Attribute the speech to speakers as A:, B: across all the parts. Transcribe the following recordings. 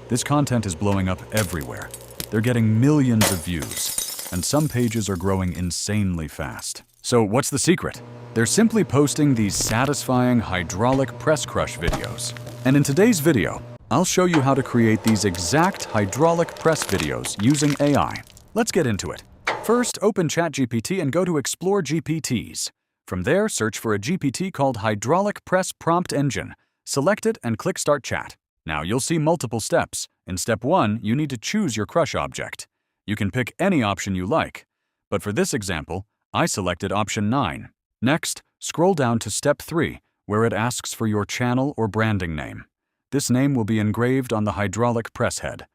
A: This content is blowing up everywhere. They're getting millions of views, and some pages are growing insanely fast. So what's the secret? They're simply posting these satisfying hydraulic press crush videos. And in today's video, I'll show you how to create these exact hydraulic press videos using AI. Let's get into it. First, open ChatGPT and go to Explore GPTs. From there, search for a GPT called Hydraulic Press Prompt Engine. Select it and click Start Chat. Now you'll see multiple steps. In step 1, you need to choose your crush object. You can pick any option you like, but for this example, I selected option 9. Next, scroll down to step 3, where it asks for your channel or branding name. This name will be engraved on the hydraulic press head.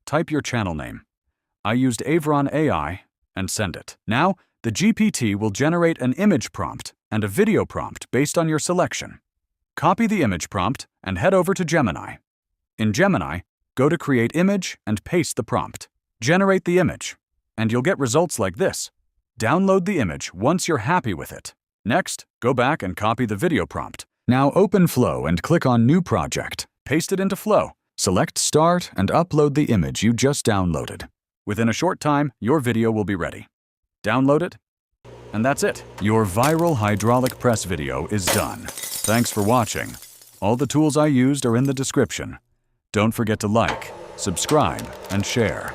A: Type your channel name. I used Avron AI and send it. Now, the GPT will generate an image prompt and a video prompt based on your selection. Copy the image prompt and head over to Gemini. In Gemini, go to Create Image and paste the prompt. Generate the image, and you'll get results like this. Download the image once you're happy with it. Next, go back and copy the video prompt. Now open Flow and click on New Project. Paste it into Flow. Select Start and upload the image you just downloaded. Within a short time, your video will be ready. Download it, and that's it. Your viral hydraulic press video is done. Thanks for watching. All the tools I used are in the description. Don't forget to like, subscribe, and share.